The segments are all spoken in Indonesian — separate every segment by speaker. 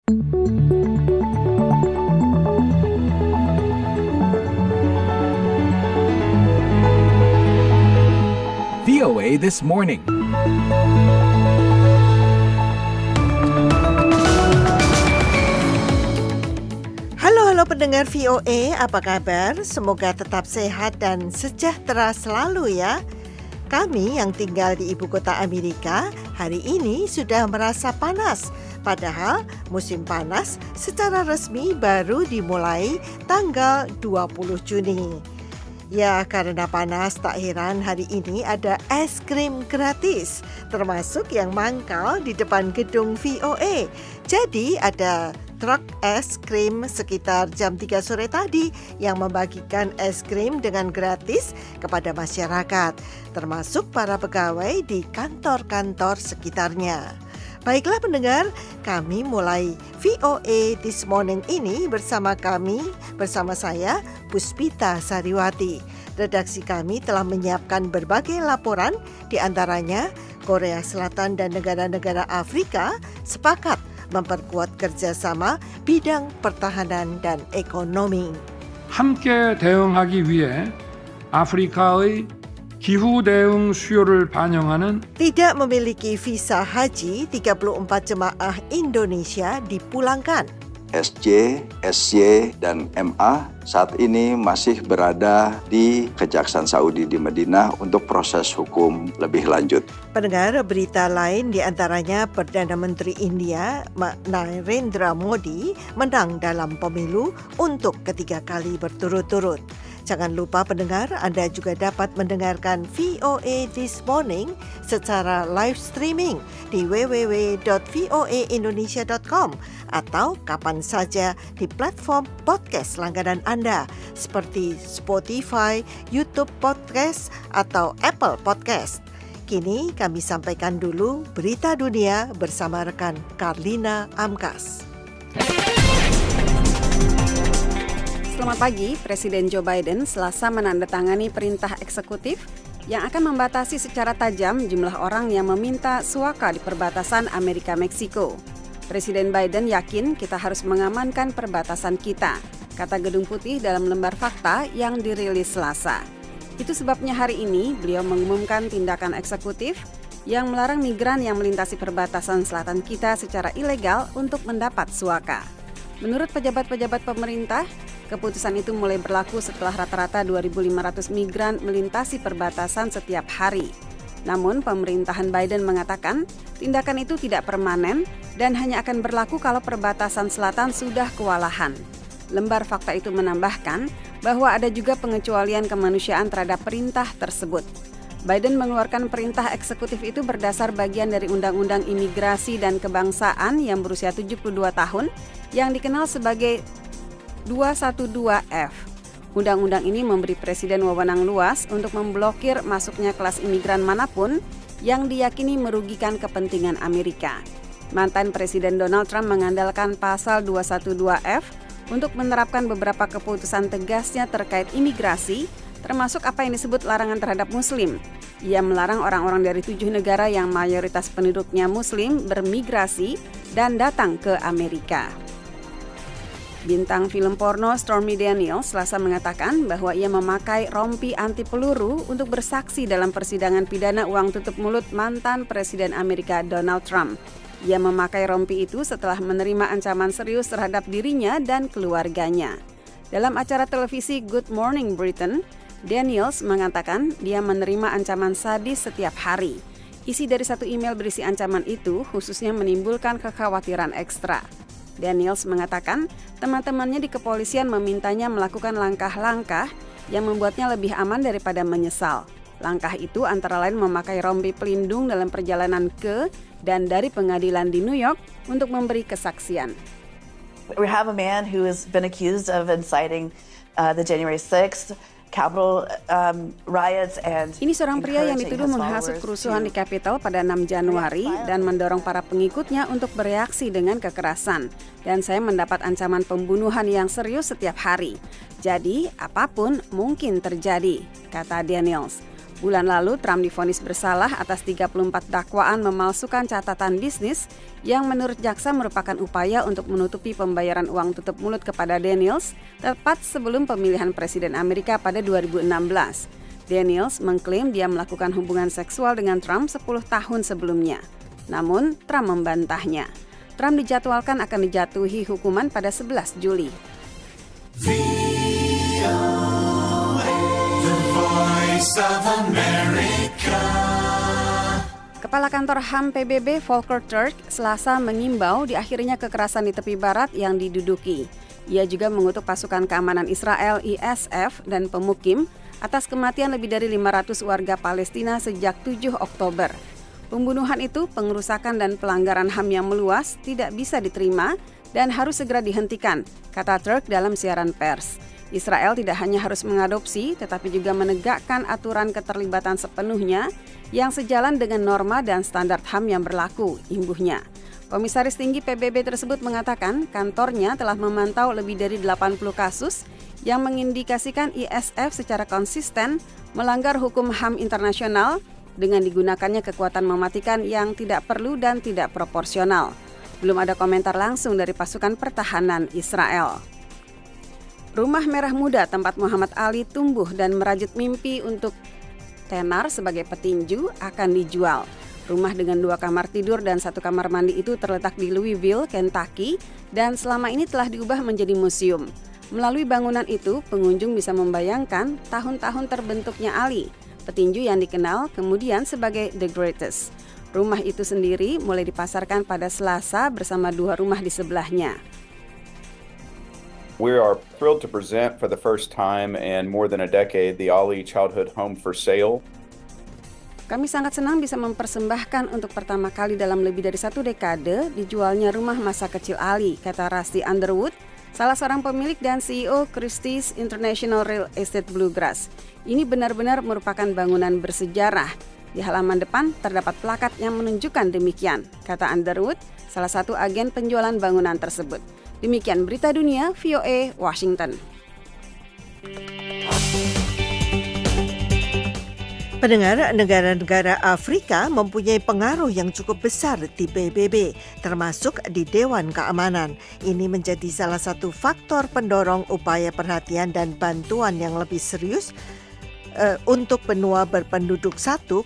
Speaker 1: VOA This Morning.
Speaker 2: Halo pendengar VOA, apa kabar? Semoga tetap sehat dan sejahtera selalu ya. Kami yang tinggal di ibu kota Amerika hari ini sudah merasa panas. Padahal musim panas secara resmi baru dimulai tanggal 20 Juni. Ya, karena panas tak heran hari ini ada es krim gratis, termasuk yang mangkal di depan gedung VOA. Jadi ada truk es krim sekitar jam 3 sore tadi yang membagikan es krim dengan gratis kepada masyarakat, termasuk para pegawai di kantor-kantor sekitarnya. Baiklah pendengar, kami mulai VOA This Morning ini bersama saya Puspita Sariwati. Redaksi kami telah menyiapkan berbagai laporan, di antaranya Korea Selatan dan negara-negara Afrika sepakat memperkuat kerjasama bidang pertahanan dan ekonomi.
Speaker 3: 함께 대응하기 위해 아프리카의 기후 대응 수요를 반영하는
Speaker 2: Tidak memiliki visa haji, 34 jemaah Indonesia dipulangkan.
Speaker 4: SJ, SY, dan MA saat ini masih berada di Kejaksaan Saudi di Madinah untuk proses hukum lebih lanjut.
Speaker 2: Pendengar, berita lain di antaranya Perdana Menteri India Narendra Modi menang dalam pemilu untuk ketiga kali berturut-turut. Jangan lupa pendengar, Anda juga dapat mendengarkan VOA This Morning secara live streaming di www.voaindonesia.com atau kapan saja di platform podcast langganan Anda seperti Spotify, YouTube Podcast, atau Apple Podcast. Kini kami sampaikan dulu berita dunia bersama rekan Karlina Amkas.
Speaker 5: Selamat pagi, Presiden Joe Biden Selasa menandatangani perintah eksekutif yang akan membatasi secara tajam jumlah orang yang meminta suaka di perbatasan Amerika-Meksiko. Presiden Biden yakin kita harus mengamankan perbatasan kita, kata Gedung Putih dalam lembar fakta yang dirilis Selasa. Itu sebabnya hari ini beliau mengumumkan tindakan eksekutif yang melarang migran yang melintasi perbatasan selatan kita secara ilegal untuk mendapat suaka. Menurut pejabat-pejabat pemerintah, keputusan itu mulai berlaku setelah rata-rata 2.500 migran melintasi perbatasan setiap hari. Namun, pemerintahan Biden mengatakan tindakan itu tidak permanen dan hanya akan berlaku kalau perbatasan selatan sudah kewalahan. Lembar fakta itu menambahkan bahwa ada juga pengecualian kemanusiaan terhadap perintah tersebut. Biden mengeluarkan perintah eksekutif itu berdasar bagian dari Undang-Undang Imigrasi dan Kebangsaan yang berusia 72 tahun yang dikenal sebagai 212F. Undang-undang ini memberi presiden wewenang luas untuk memblokir masuknya kelas imigran manapun yang diyakini merugikan kepentingan Amerika. Mantan Presiden Donald Trump mengandalkan pasal 212F untuk menerapkan beberapa keputusan tegasnya terkait imigrasi, termasuk apa yang disebut larangan terhadap Muslim. Ia melarang orang-orang dari 7 negara yang mayoritas penduduknya Muslim bermigrasi dan datang ke Amerika. Bintang film porno Stormy Daniels Selasa mengatakan bahwa ia memakai rompi anti peluru untuk bersaksi dalam persidangan pidana uang tutup mulut mantan Presiden Amerika Donald Trump. Ia memakai rompi itu setelah menerima ancaman serius terhadap dirinya dan keluarganya. Dalam acara televisi Good Morning Britain, Daniels mengatakan dia menerima ancaman sadis setiap hari. Isi dari satu email berisi ancaman itu khususnya menimbulkan kekhawatiran ekstra. Daniels mengatakan teman-temannya di kepolisian memintanya melakukan langkah-langkah yang membuatnya lebih aman daripada menyesal. Langkah itu antara lain memakai rompi pelindung dalam perjalanan ke dan dari pengadilan di New York untuk memberi kesaksian.
Speaker 6: We have a man who has been accused of inciting the January 6th Capitol riots and
Speaker 5: Ini seorang pria yang dituduh menghasut kerusuhan di Capitol pada 6 Januari dan mendorong para pengikutnya untuk bereaksi dengan kekerasan. Dan saya mendapat ancaman pembunuhan yang serius setiap hari. Jadi, apapun mungkin terjadi, kata Daniels. Bulan lalu, Trump divonis bersalah atas 34 dakwaan memalsukan catatan bisnis yang menurut jaksa merupakan upaya untuk menutupi pembayaran uang tutup mulut kepada Daniels tepat sebelum pemilihan Presiden Amerika pada 2016. Daniels mengklaim dia melakukan hubungan seksual dengan Trump 10 tahun sebelumnya. Namun, Trump membantahnya. Trump dijadwalkan akan dijatuhi hukuman pada 11 Juli. Kepala Kantor HAM PBB Volker Turk Selasa mengimbau diakhirinya kekerasan di tepi barat yang diduduki. Ia juga mengutuk pasukan keamanan Israel ISF dan pemukim atas kematian lebih dari 500 warga Palestina sejak 7 Oktober. Pembunuhan itu, pengerusakan dan pelanggaran HAM yang meluas tidak bisa diterima dan harus segera dihentikan, kata Turk dalam siaran pers. Israel tidak hanya harus mengadopsi, tetapi juga menegakkan aturan keterlibatan sepenuhnya yang sejalan dengan norma dan standar HAM yang berlaku, imbuhnya. Komisaris Tinggi PBB tersebut mengatakan kantornya telah memantau lebih dari 80 kasus yang mengindikasikan ISF secara konsisten melanggar hukum HAM internasional dengan digunakannya kekuatan mematikan yang tidak perlu dan tidak proporsional. Belum ada komentar langsung dari pasukan pertahanan Israel. Rumah Merah Muda tempat Muhammad Ali tumbuh dan merajut mimpi untuk tenar sebagai petinju akan dijual. Rumah dengan 2 kamar tidur dan 1 kamar mandi itu terletak di Louisville, Kentucky, dan selama ini telah diubah menjadi museum. Melalui bangunan itu, pengunjung bisa membayangkan tahun-tahun terbentuknya Ali, petinju yang dikenal kemudian sebagai The Greatest. Rumah itu sendiri mulai dipasarkan pada Selasa bersama 2 rumah di sebelahnya.
Speaker 1: We are thrilled to present for the first time in more than a decade the Ali Childhood Home for Sale.
Speaker 5: Kami sangat senang bisa mempersembahkan untuk pertama kali dalam lebih dari 1 dekade dijualnya rumah masa kecil Ali, kata Rusty Underwood, salah seorang pemilik dan CEO Christie's International Real Estate Bluegrass. Ini benar-benar merupakan bangunan bersejarah. Di halaman depan terdapat plakat yang menunjukkan demikian, kata Underwood, salah satu agen penjualan bangunan tersebut. Demikian berita dunia VOA Washington.
Speaker 2: Pendengar, negara-negara Afrika mempunyai pengaruh yang cukup besar di PBB, termasuk di Dewan Keamanan. Ini menjadi salah satu faktor pendorong upaya perhatian dan bantuan yang lebih serius untuk benua berpenduduk 1,3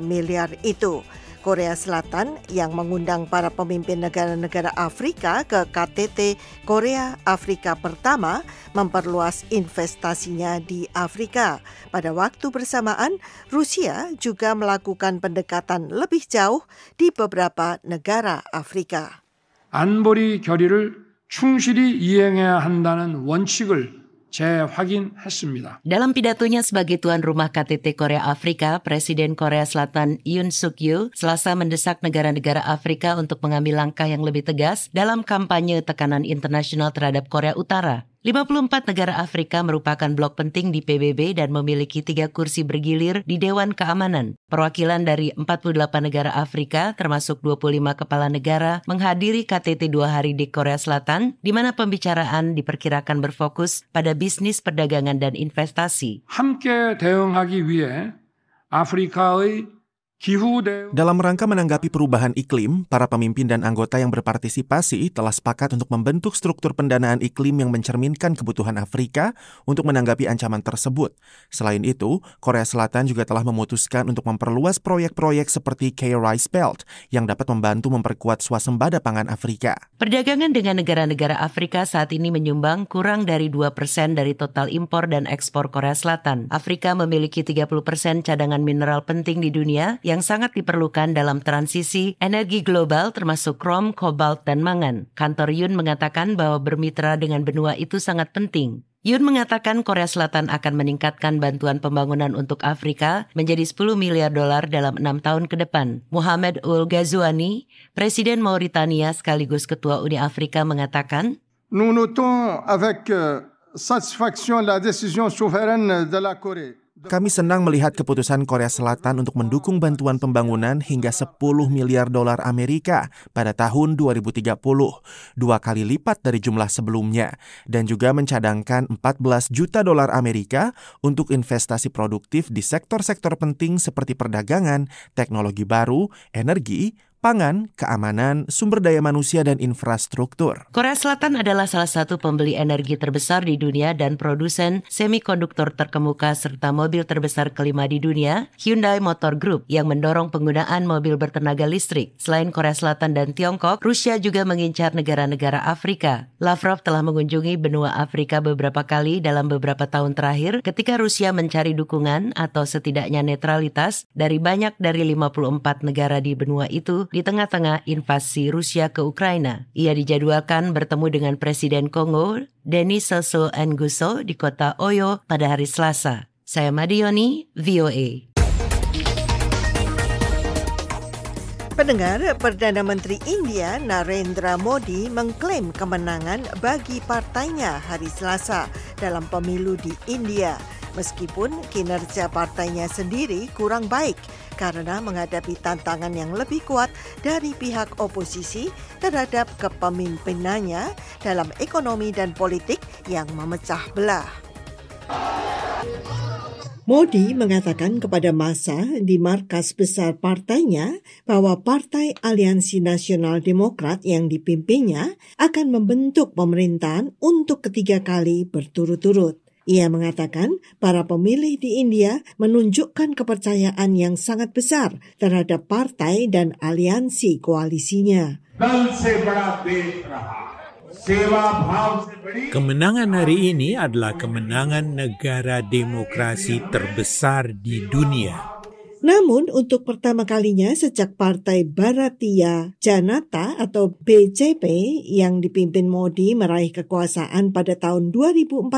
Speaker 2: miliar itu. Korea Selatan yang mengundang para pemimpin negara-negara Afrika ke KTT Korea Afrika pertama memperluas investasinya di Afrika. Pada waktu bersamaan, Rusia juga melakukan pendekatan lebih jauh di beberapa negara Afrika.
Speaker 3: 안보리 결의를 충실히 이행해야 한다는 원칙을 재확인했습니다.
Speaker 7: Dalam pidatonya sebagai tuan rumah KTT Korea Afrika, Presiden Korea Selatan Yoon Suk Yeol Selasa mendesak negara-negara Afrika untuk mengambil langkah yang lebih tegas dalam kampanye tekanan internasional terhadap Korea Utara. 54 negara Afrika merupakan blok penting di PBB dan memiliki 3 kursi bergilir di Dewan Keamanan. Perwakilan dari 48 negara Afrika, termasuk 25 kepala negara, menghadiri KTT 2 hari di Korea Selatan, di mana pembicaraan diperkirakan berfokus pada bisnis, perdagangan, dan investasi.
Speaker 3: 함께 대응하기 위해 아프리카의
Speaker 8: Dalam rangka menanggapi perubahan iklim, para pemimpin dan anggota yang berpartisipasi telah sepakat untuk membentuk struktur pendanaan iklim yang mencerminkan kebutuhan Afrika untuk menanggapi ancaman tersebut. Selain itu, Korea Selatan juga telah memutuskan untuk memperluas proyek-proyek seperti K-Rice Belt yang dapat membantu memperkuat swasembada pangan Afrika.
Speaker 7: Perdagangan dengan negara-negara Afrika saat ini menyumbang kurang dari 2% dari total impor dan ekspor Korea Selatan. Afrika memiliki 30% cadangan mineral penting di dunia yang sangat diperlukan dalam transisi energi global termasuk krom, kobalt, dan mangan. Kantor Yoon mengatakan bahwa bermitra dengan benua itu sangat penting. Yoon mengatakan Korea Selatan akan meningkatkan bantuan pembangunan untuk Afrika menjadi $10 miliar dalam 6 tahun ke depan. Mohamed Ould Ghazouani, Presiden Mauritania sekaligus Ketua Uni Afrika mengatakan,
Speaker 9: Nous notons avec satisfaction la décision souveraine de la Corée.
Speaker 8: Kami senang melihat keputusan Korea Selatan untuk mendukung bantuan pembangunan hingga 10 miliar dolar Amerika pada tahun 2030, 2 kali lipat dari jumlah sebelumnya, dan juga mencadangkan 14 juta dolar Amerika untuk investasi produktif di sektor-sektor penting seperti perdagangan, teknologi baru, energi, pangan, keamanan, sumber daya manusia, dan infrastruktur.
Speaker 7: Korea Selatan adalah salah satu pembeli energi terbesar di dunia dan produsen semikonduktor terkemuka serta mobil terbesar kelima di dunia, Hyundai Motor Group, yang mendorong penggunaan mobil bertenaga listrik. Selain Korea Selatan dan Tiongkok, Rusia juga mengincar negara-negara Afrika. Lavrov telah mengunjungi benua Afrika beberapa kali dalam beberapa tahun terakhir ketika Rusia mencari dukungan atau setidaknya netralitas dari banyak dari 54 negara di benua itu di tengah-tengah invasi Rusia ke Ukraina. Ia dijadwalkan bertemu dengan Presiden Kongo, Denis Sassou Nguesso di kota Oyo pada hari Selasa. Saya Madioni, VOA.
Speaker 2: Pendengar, Perdana Menteri India Narendra Modi mengklaim kemenangan bagi partainya hari Selasa dalam pemilu di India, meskipun kinerja partainya sendiri kurang baik karena menghadapi tantangan yang lebih kuat dari pihak oposisi terhadap kepemimpinannya dalam ekonomi dan politik yang memecah belah. Modi mengatakan kepada massa di markas besar partainya bahwa Partai Aliansi Nasional Demokrat yang dipimpinnya akan membentuk pemerintahan untuk ketiga kali berturut-turut. Ia mengatakan para pemilih di India menunjukkan kepercayaan yang sangat besar terhadap partai dan aliansi koalisinya.
Speaker 9: Kemenangan hari ini adalah kemenangan negara demokrasi terbesar di dunia.
Speaker 2: Namun untuk pertama kalinya sejak Partai Bharatiya Janata atau BJP yang dipimpin Modi meraih kekuasaan pada tahun 2014,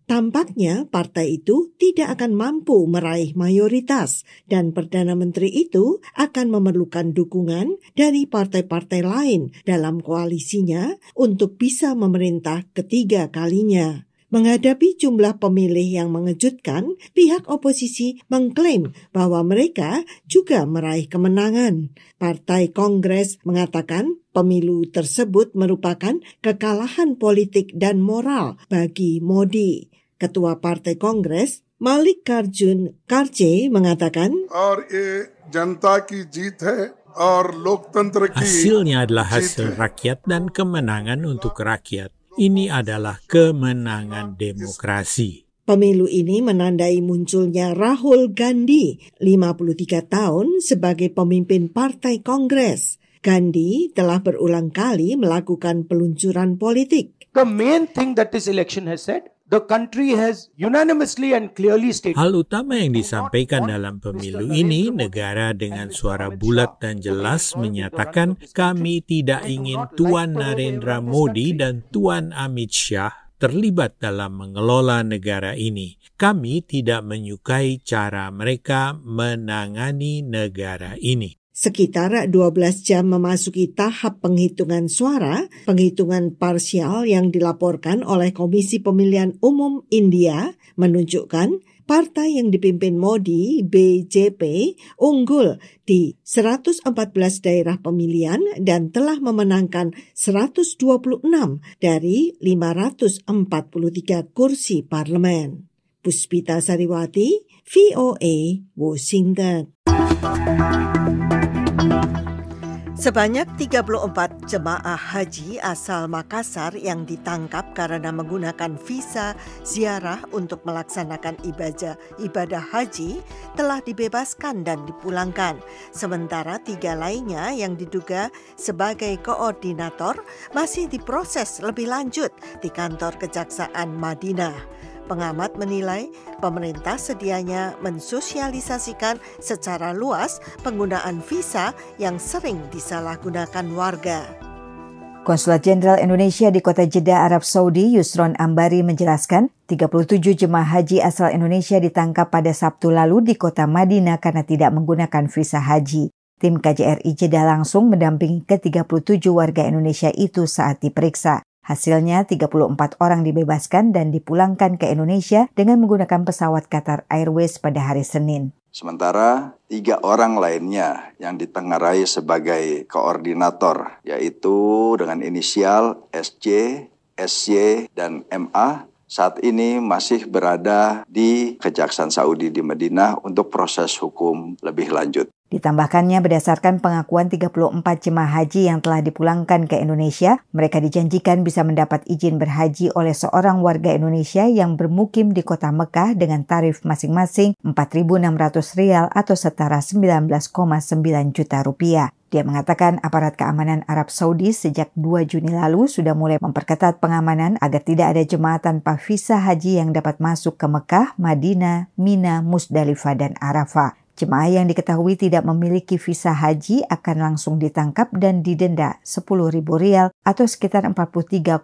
Speaker 2: tampaknya partai itu tidak akan mampu meraih mayoritas dan Perdana Menteri itu akan memerlukan dukungan dari partai-partai lain dalam koalisinya untuk bisa memerintah ketiga kalinya. Menghadapi jumlah pemilih yang mengejutkan, pihak oposisi mengklaim bahwa mereka juga meraih kemenangan. Partai Kongres mengatakan pemilu tersebut merupakan kekalahan politik dan moral bagi Modi. Ketua Partai Kongres, Mallikarjun Kharge mengatakan,
Speaker 9: hasilnya adalah hasil rakyat dan kemenangan untuk rakyat. Ini adalah kemenangan demokrasi.
Speaker 2: Pemilu ini menandai munculnya Rahul Gandhi, 53 tahun, sebagai pemimpin Partai Kongres. Gandhi telah berulang kali melakukan peluncuran politik.
Speaker 10: The main thing that this election has said, the country has unanimously and clearly stated.
Speaker 9: Hal utama yang disampaikan dalam pemilu ini, negara dengan suara bulat dan jelas menyatakan kami tidak ingin Tuan Narendra Modi dan Tuan Amit Shah terlibat dalam mengelola negara ini. Kami tidak menyukai cara mereka menangani negara ini.
Speaker 2: Sekitar 12 jam memasuki tahap penghitungan suara, penghitungan parsial yang dilaporkan oleh Komisi Pemilihan Umum India menunjukkan partai yang dipimpin Modi, BJP, unggul di 114 daerah pemilihan dan telah memenangkan 126 dari 543 kursi parlemen. Puspita Sariwati, VOA, Washington. Sebanyak 34 jemaah haji asal Makassar yang ditangkap karena menggunakan visa ziarah untuk melaksanakan ibadah haji telah dibebaskan dan dipulangkan. Sementara 3 lainnya yang diduga sebagai koordinator masih diproses lebih lanjut di kantor Kejaksaan Madinah. Pengamat menilai pemerintah sedianya mensosialisasikan secara luas penggunaan visa yang sering disalahgunakan warga.
Speaker 11: Konsulat Jenderal Indonesia di Kota Jeddah, Arab Saudi, Yusron Ambari menjelaskan, 37 jemaah haji asal Indonesia ditangkap pada Sabtu lalu di Kota Madinah karena tidak menggunakan visa haji. Tim KJRI Jeddah langsung mendampingi ke-37 warga Indonesia itu saat diperiksa. Hasilnya 34 orang dibebaskan dan dipulangkan ke Indonesia dengan menggunakan pesawat Qatar Airways pada hari Senin.
Speaker 4: Sementara 3 orang lainnya yang ditengarai sebagai koordinator, yaitu dengan inisial SJ, SY, dan MA, saat ini masih berada di Kejaksaan Saudi di Madinah untuk proses hukum lebih lanjut.
Speaker 11: Ditambahkannya berdasarkan pengakuan 34 jemaah haji yang telah dipulangkan ke Indonesia, mereka dijanjikan bisa mendapat izin berhaji oleh seorang warga Indonesia yang bermukim di kota Mekah dengan tarif masing-masing Rp4.600 atau setara 19,9 juta rupiah. Dia mengatakan aparat keamanan Arab Saudi sejak 2 Juni lalu sudah mulai memperketat pengamanan agar tidak ada jemaah tanpa visa haji yang dapat masuk ke Mekah, Madinah, Mina, Musdalifah, dan Arafah. Jemaah yang diketahui tidak memiliki visa haji akan langsung ditangkap dan didenda Rp10.000 atau sekitar 43,2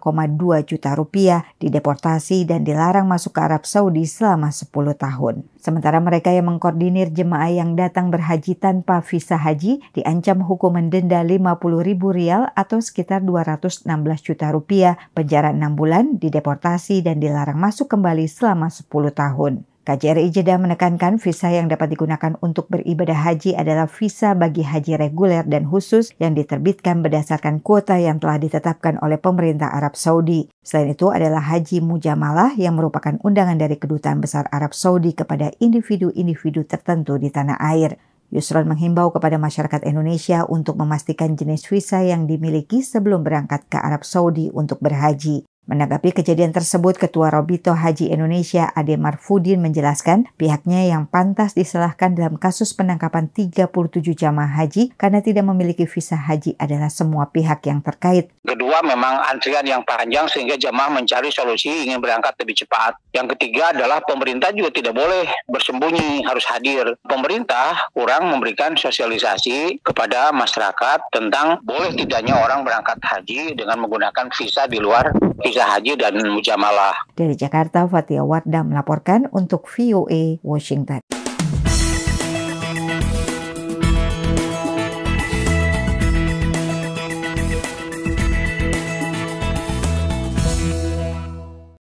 Speaker 11: juta rupiah, dideportasi dan dilarang masuk ke Arab Saudi selama 10 tahun. Sementara mereka yang mengkoordinir jemaah yang datang berhaji tanpa visa haji diancam hukuman denda Rp50.000 atau sekitar 216 juta rupiah, penjara 6 bulan, dideportasi dan dilarang masuk kembali selama 10 tahun. KJRI Jeddah menekankan visa yang dapat digunakan untuk beribadah haji adalah visa bagi haji reguler dan khusus yang diterbitkan berdasarkan kuota yang telah ditetapkan oleh pemerintah Arab Saudi. Selain itu adalah haji mujamalah yang merupakan undangan dari Kedutaan Besar Arab Saudi kepada individu-individu tertentu di tanah air. Yusron menghimbau kepada masyarakat Indonesia untuk memastikan jenis visa yang dimiliki sebelum berangkat ke Arab Saudi untuk berhaji. Menanggapi kejadian tersebut, Ketua Robito Haji Indonesia Ade Marfudin menjelaskan pihaknya yang pantas disalahkan dalam kasus penangkapan 37 jamaah haji karena tidak memiliki visa haji adalah semua pihak yang terkait.
Speaker 12: Kedua, memang antrian yang panjang sehingga jamaah mencari solusi ingin berangkat lebih cepat. Yang ketiga adalah pemerintah juga tidak boleh bersembunyi, harus hadir. Pemerintah kurang memberikan sosialisasi kepada masyarakat tentang boleh tidaknya orang berangkat haji dengan menggunakan visa di luar visa haji dan mujamalah.
Speaker 11: Dari Jakarta, Fatia Wardah melaporkan untuk VOA Washington.